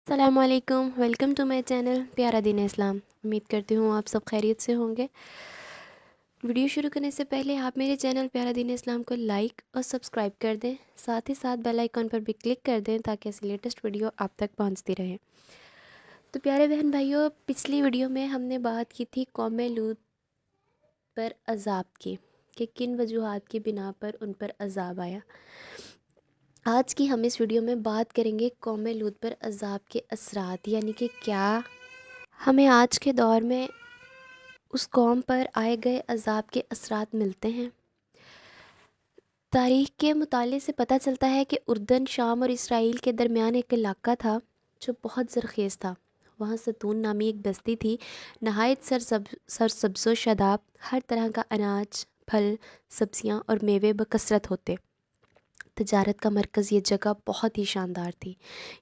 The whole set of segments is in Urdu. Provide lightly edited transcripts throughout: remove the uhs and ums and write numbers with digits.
السلام علیکم، ویلکم ٹو مائی چینل پیارا دین اسلام۔ امید کرتی ہوں آپ سب خیریت سے ہوں گے۔ ویڈیو شروع کرنے سے پہلے آپ میرے چینل پیارا دین اسلام کو لائک اور سبسکرائب کر دیں، ساتھ ہی ساتھ بیل آئیکن پر بھی کلک کر دیں تاکہ ایسی لیٹسٹ ویڈیو آپ تک پہنچتی رہے۔ تو پیارے بہن بھائیوں، پچھلی ویڈیو میں ہم نے بات کی تھی قوم لوط پر عذاب کی، کہ کن وجوہات کی بنا پر ان پر عذاب آیا۔ آج کی ہم اس ویڈیو میں بات کریں گے قوم لوط پر عذاب کے اثرات، یعنی کہ کیا ہمیں آج کے دور میں اس قوم پر آئے گئے عذاب کے اثرات ملتے ہیں۔ تاریخ کے مطالعے سے پتہ چلتا ہے کہ اردن، شام اور اسرائیل کے درمیان ایک علاقہ تھا جو بہت زرخیز تھا۔ وہاں ستون نامی ایک بستی تھی، نہایت سرسبز و شاداب، ہر طرح کا اناج، پھل، سبزیاں اور میوے بکثرت ہوتے۔ تجارت کا مرکز یہ جگہ بہت ہی شاندار تھی۔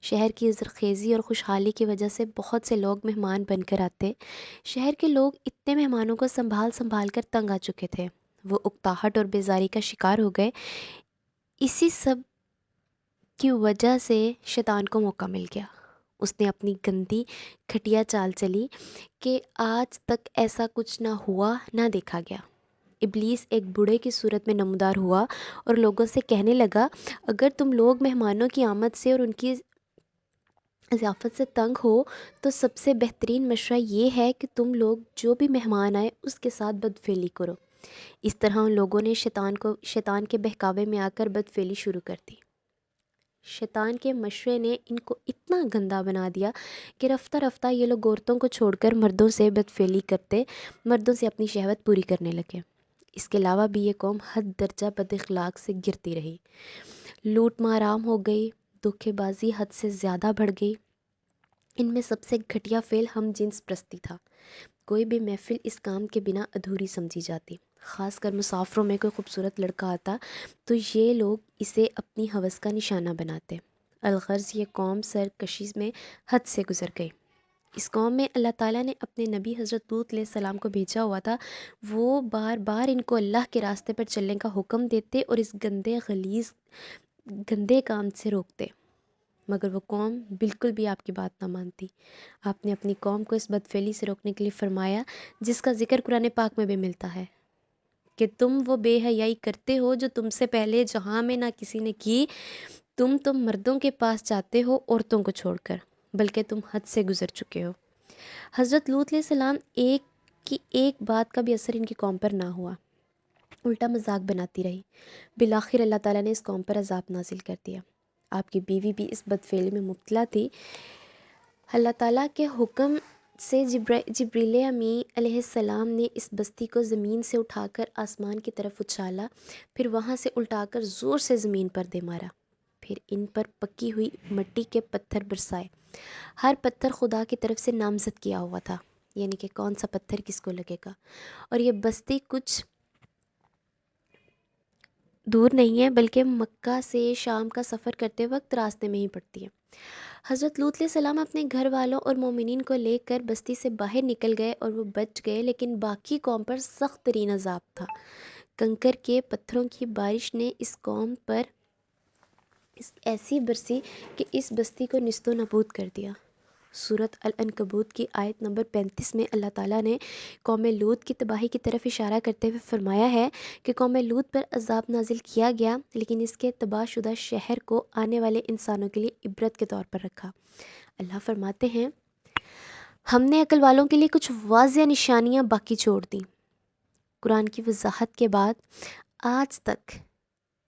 شہر کی زرخیزی اور خوشحالی کی وجہ سے بہت سے لوگ مہمان بن کر آتے۔ شہر کے لوگ اتنے مہمانوں کو سنبھال کر تنگ آ چکے تھے، وہ اکتاہٹ اور بیزاری کا شکار ہو گئے۔ اسی سب کی وجہ سے شیطان کو موقع مل گیا۔ اس نے اپنی گندی گھٹیا چال چلی کہ آج تک ایسا کچھ نہ ہوا نہ دیکھا گیا۔ ابلیس ایک بوڑھے کی صورت میں نمودار ہوا اور لوگوں سے کہنے لگا، اگر تم لوگ مہمانوں کی آمد سے اور ان کی ضیافت سے تنگ ہو تو سب سے بہترین مشورہ یہ ہے کہ تم لوگ جو بھی مہمان آئے اس کے ساتھ بدفعلی کرو۔ اس طرح ان لوگوں نے شیطان کے بہکاوے میں آ کر بدفعلی شروع کر دی۔ شیطان کے مشورے نے ان کو اتنا گندا بنا دیا کہ رفتہ رفتہ یہ لوگ عورتوں کو چھوڑ کر مردوں سے بدفعلی کرتے، مردوں سے اپنی شہوت پوری کرنے لگے۔ اس کے علاوہ بھی یہ قوم حد درجہ بد اخلاق سے گرتی رہی، لوٹ مار عام ہو گئی، دھوکے بازی حد سے زیادہ بڑھ گئی۔ ان میں سب سے گھٹیا فعل ہم جنس پرستی تھا۔ کوئی بھی محفل اس کام کے بنا ادھوری سمجھی جاتی، خاص کر مسافروں میں کوئی خوبصورت لڑکا آتا تو یہ لوگ اسے اپنی ہوس کا نشانہ بناتے۔ الغرض یہ قوم سرکشی میں حد سے گزر گئی۔ اس قوم میں اللہ تعالیٰ نے اپنے نبی حضرت لوط علیہ السلام کو بھیجا ہوا تھا، وہ بار بار ان کو اللہ کے راستے پر چلنے کا حکم دیتے اور اس گندے کام سے روکتے، مگر وہ قوم بالکل بھی آپ کی بات نہ مانتی۔ آپ نے اپنی قوم کو اس بدفعلی سے روکنے کے لیے فرمایا جس کا ذکر قرآن پاک میں بھی ملتا ہے، کہ تم وہ بے حیائی کرتے ہو جو تم سے پہلے جہاں میں نہ کسی نے کی۔ تم مردوں کے پاس جاتے ہو عورتوں کو چھوڑ کر، بلکہ تم حد سے گزر چکے ہو۔ حضرت لوط علیہ السلام ایک بات کا بھی اثر ان کی قوم پر نہ ہوا، الٹا مذاق بناتی رہی۔ بالآخر اللہ تعالیٰ نے اس قوم پر عذاب نازل کر دیا۔ آپ کی بیوی بھی اس بدفعلی میں مبتلا تھی۔ اللہ تعالیٰ کے حکم سے جبریل امین علیہ السلام نے اس بستی کو زمین سے اٹھا کر آسمان کی طرف اچھالا، پھر وہاں سے الٹا کر زور سے زمین پر دے مارا، پھر ان پر پکی ہوئی مٹی کے پتھر برسائے۔ ہر پتھر خدا کی طرف سے نامزد کیا ہوا تھا، یعنی کہ کون سا پتھر کس کو لگے گا، اور یہ بستی کچھ دور نہیں ہے بلکہ مکہ سے شام کا سفر کرتے وقت راستے میں ہی پڑتی ہے۔ حضرت لوط علیہ السلام اپنے گھر والوں اور مومنین کو لے کر بستی سے باہر نکل گئے اور وہ بچ گئے، لیکن باقی قوم پر سخت ترین عذاب تھا۔ کنکر کے پتھروں کی بارش نے اس قوم پر ایسی برسی کہ اس بستی کو نیست و نابود کر دیا۔ سورۃ العنکبوت کی آیت نمبر 35 میں اللہ تعالیٰ نے قوم لوط کی تباہی کی طرف اشارہ کرتے ہوئے فرمایا ہے کہ قوم لوط پر عذاب نازل کیا گیا، لیکن اس کے تباہ شدہ شہر کو آنے والے انسانوں کے لیے عبرت کے طور پر رکھا۔ اللہ فرماتے ہیں، ہم نے عقل والوں کے لیے کچھ واضح نشانیاں باقی چھوڑ دیں۔ قرآن کی وضاحت کے بعد آج تک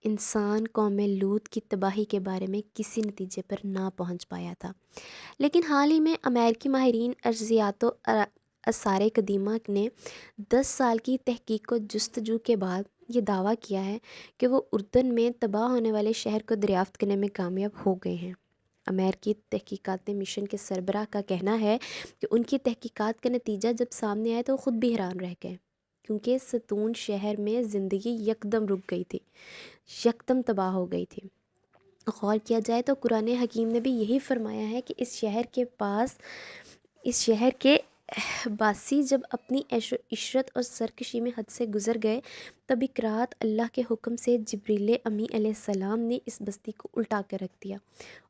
انسان قوم لوط کی تباہی کے بارے میں کسی نتیجے پر نہ پہنچ پایا تھا، لیکن حال ہی میں امریکی ماہرین ارضیات و آثار قدیمہ نے 10 سال کی تحقیق و جستجو کے بعد یہ دعویٰ کیا ہے کہ وہ اردن میں تباہ ہونے والے شہر کو دریافت کرنے میں کامیاب ہو گئے ہیں۔ امریکی تحقیقاتی مشن کے سربراہ کا کہنا ہے کہ ان کی تحقیقات کا نتیجہ جب سامنے آیا تو وہ خود بھی حیران رہ گئے، کیونکہ ستون شہر میں زندگی یکدم رک گئی تھی، یکدم تباہ ہو گئی تھی۔ غور کیا جائے تو قرآن حکیم نے بھی یہی فرمایا ہے کہ اس شہر کے باسی جب اپنی عیش و عشرت اور سرکشی میں حد سے گزر گئے، تب ایک رات اللہ کے حکم سے جبریل امی علیہ السلام نے اس بستی کو الٹا کر رکھ دیا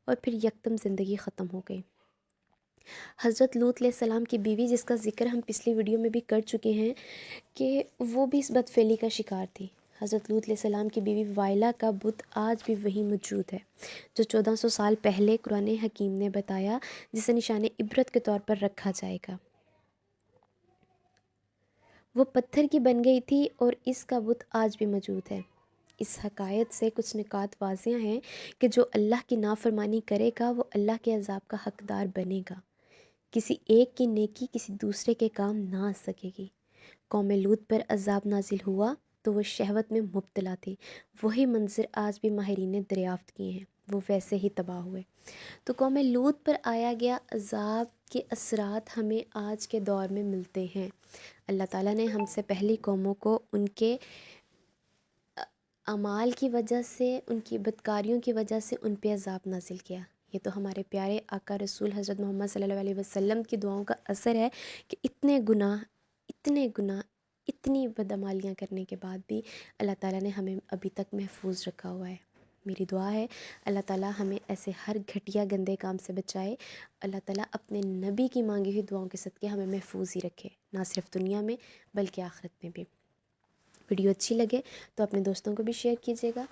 اور پھر یکدم زندگی ختم ہو گئی۔ حضرت لوط علیہ السلام کی بیوی، جس کا ذکر ہم پچھلی ویڈیو میں بھی کر چکے ہیں کہ وہ بھی اس بدفعلی کا شکار تھی۔ حضرت لوط علیہ السلام کی بیوی وائلا کا بت آج بھی وہیں موجود ہے، جو 1400 سال پہلے قرآن حکیم نے بتایا، جسے نشان عبرت کے طور پر رکھا جائے گا۔ وہ پتھر کی بن گئی تھی اور اس کا بت آج بھی موجود ہے۔ اس حکایت سے کچھ نکات واضح ہیں کہ جو اللہ کی نافرمانی کرے گا وہ اللہ کے عذاب کا حقدار بنے گا۔ کسی ایک کی نیکی کسی دوسرے کے کام نہ آ سکے گی۔ قوم لوط پر عذاب نازل ہوا تو وہ شہوت میں مبتلا تھی۔ وہی منظر آج بھی ماہرین نے دریافت کیے ہیں، وہ ویسے ہی تباہ ہوئے۔ تو قوم لوط پر آیا گیا عذاب کے اثرات ہمیں آج کے دور میں ملتے ہیں۔ اللہ تعالیٰ نے ہم سے پہلی قوموں کو ان کے اعمال کی وجہ سے، ان کی بدکاریوں کی وجہ سے ان پہ عذاب نازل کیا۔ یہ تو ہمارے پیارے آقا رسول حضرت محمد صلی اللہ علیہ وسلم کی دعاؤں کا اثر ہے کہ اتنے گناہ اتنی بدعمالیاں کرنے کے بعد بھی اللہ تعالیٰ نے ہمیں ابھی تک محفوظ رکھا ہوا ہے۔ میری دعا ہے اللہ تعالیٰ ہمیں ایسے ہر گھٹیا گندے کام سے بچائے۔ اللہ تعالیٰ اپنے نبی کی مانگی ہوئی دعاؤں کے صدقے ہمیں محفوظ ہی رکھے، نہ صرف دنیا میں بلکہ آخرت میں بھی۔ ویڈیو اچھی لگے تو اپنے دوستوں کو بھی شیئر کیجیے گا۔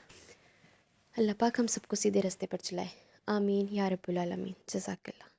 اللہ پاک ہم سب کو سیدھے راستے پر چلائے، آمین یا رب العالمین۔ جزاک اللہ۔